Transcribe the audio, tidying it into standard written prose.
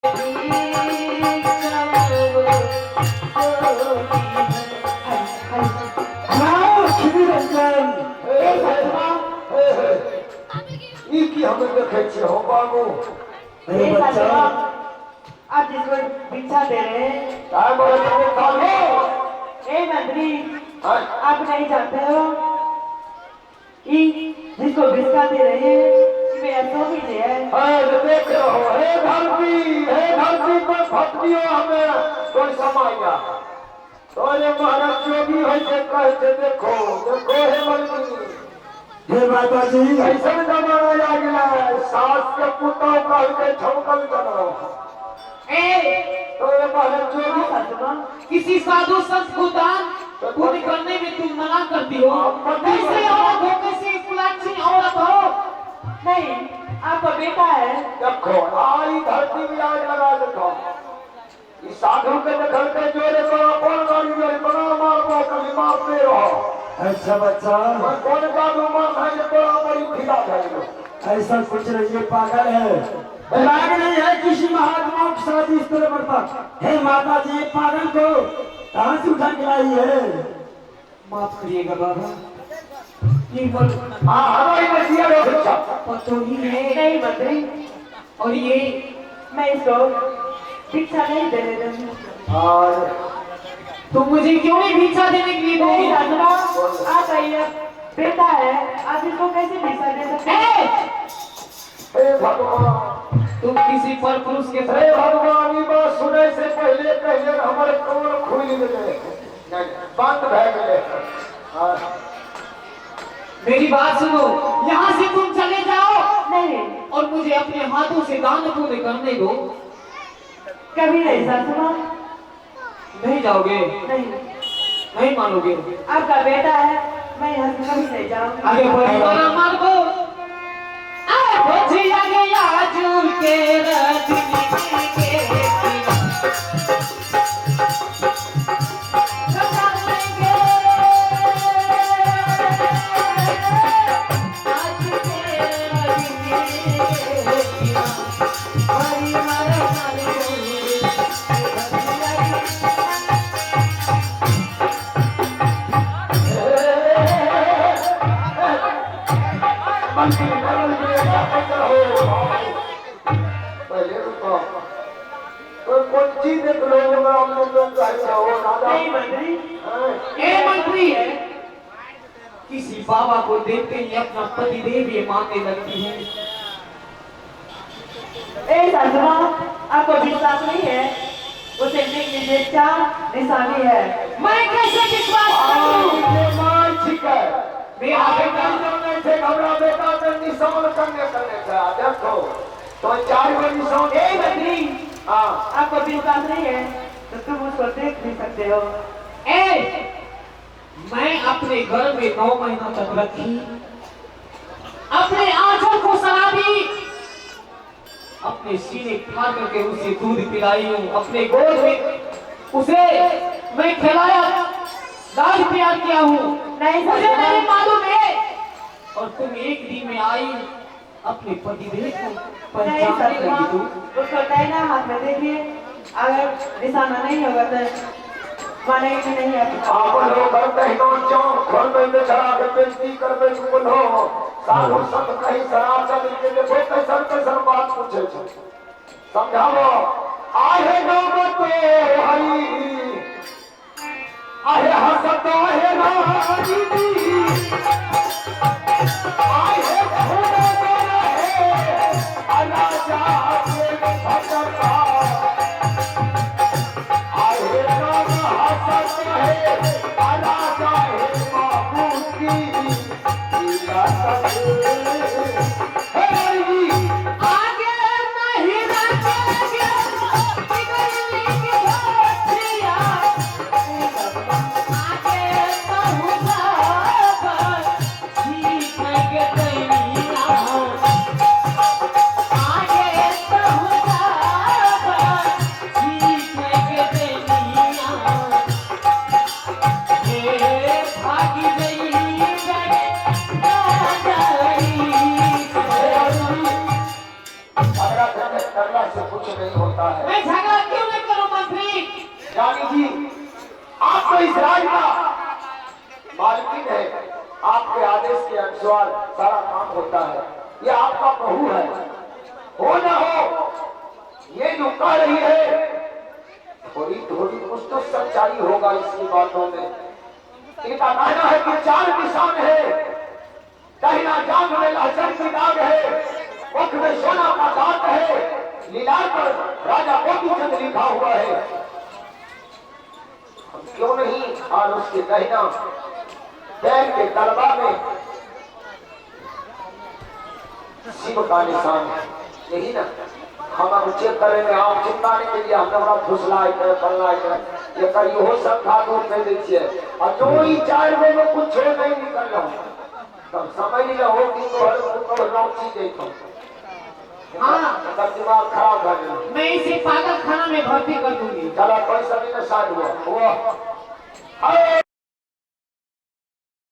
आप जिसको भिक्षा दे रहे हैं मंत्री, आप नहीं जानते हो कि जिसको भिक्षा दे रहे हैं वे ऐसा भी है। देख रहे हो, हे धरती पर भक्तियों हमें कोई समाया तो महाराज जोगी हो कहते देखो देखो हे मंत्री हे माता जी ऐसा जमाना आ गया सास के पुतों का के ठमकल करो तो ये महाराज जोगी किसी साधु संत को दान पूरी करने में तुम मना करती हो। कैसे औरत हो, कैसे कुलाची औरत हो। नहीं, आपका बेटा है। देखो आई धरती में आग लगा देखो इस साधु के देखल के जोरे को कौन गाड़ी जोरे बना मारबो कभी मारते रहो। अच्छा बच्चा कौन जादू मार है जो बड़ा बड़ी खिला जाएगा। ऐसा कुछ नहीं, ये पागल है, लाग नहीं है किसी महात्मा के साथ इस तरह बर्ताव। हे माता जी ये पागल को कहाँ से उठा के लाई है? माफ करिएगा बाबा, हमारी बच्चियाँ पतो ही है नहीं मंत्री, और ये मैं इसको भिक्षा नहीं देने दूंगी। तुम मुझे क्यों नहीं भिक्षा देने के लिए नहीं दोगी? साधना, आपका ये बेटा है, आप इसको कैसे भिक्षा दे सकते हैं? हे भगवान तुम किसी पर पुरुष के हे भगवान ये बात सुने से पहले पहले हमारे कौन खुल गए बंद रह गए। मेरी बात सुनो, यहाँ से तुम चले जाओ नहीं, और मुझे अपने हाथों से दान पूरे करने दो। कभी नहीं साधना, नहीं जाओगे? नहीं, नहीं मानोगे? आपका बेटा है, मैं यहाँ से कभी नहीं जाऊंगी। आगे परिवार मार्गो आगे गया झूल के रजनी के पहले रुको कौन चीज देख लो हम लोग नहीं मंत्री, ए मंत्री है, किसी बाबा को देखते ही अपना पति देव ये मानने लगती है। ए साधना, आपको विश्वास नहीं है? उसे निश्चा निशानी है। मैं कैसे विश्वास करूं? मेरा बेटा हमारा बेटा निशान करने देखो तो 4 निशान मंत्री, हाँ आपको विश्वास नहीं है तो तुम उसको देख नहीं सकते हो। ए मैं अपने घर में 9 महीना तक रखी, अपने आंचल को सलामी, अपने सीने फाड़ करके उसे दूध पिलाई हूँ, अपने गोद में उसे मैं खिलाया, दाल प्यार किया हूँ। नहीं मुझे साधना, नहीं मालूम है, और तुम एक दिन में आई अपने पति देव को नहीं पहचान साधना, लगी। तू उसको दाहिना हाथ में देखिए, अगर निशाना नहीं होगा तो मानेंगे कि नहीं आप। आप लोग करते हैं तो चौक खोल में बेचरा के बेइज्जती कर दे बोलो साधु संत कहीं शराब चल के देखो कैसन बात पूछे छे समझाओ आहे गाँव तो हरी आहे हसत आहे राजी आहे घोड़ा तो रहे अला जाके भटका आहे राम हसत है अला जाए बाबू की लीला आगे नहीं रखेंगे बिगड़ने की बातियां, आगे कहूँगा पर जी से कुछ नहीं होता है। मैं झगड़ा क्यों नहीं करूं मंत्री? रानी जी, आप तो इस राज का मालकिन है, आपके आदेश के अनुसार सारा काम होता है। ये आपका बहू है, हो ना हो ये जो कह रही है, थोड़ी थोड़ी कुछ तो सच्चाई होगा इसकी बातों में। इनका कहना है कि 4 निशान है, दाहिना जांघ में लहसुन की दाग है, मुख में सोना का दांत है, लीलार पर राजा मोतीचंद लिखा हुआ है। हम क्यों नहीं और उसके दाहिना पैर के तलवा में शिव का निशान है, यही ना हम चेक करेंगे। हम चिंता नहीं करिए, हमने बड़ा फुसलाए करे फलनाए करे, ये करिए हो सब था दूर में देखिए। और जो ही 4 में कुछ छोड़ नहीं निकल रहा हूँ, तब समझ नहीं हो कि तो लौची देखो। हाँ, तब दिमाग खराब हो गया। मैं इसे पागल खाना में भर्ती कर दूंगी। चला कोई सभी ने साथ हुआ अरे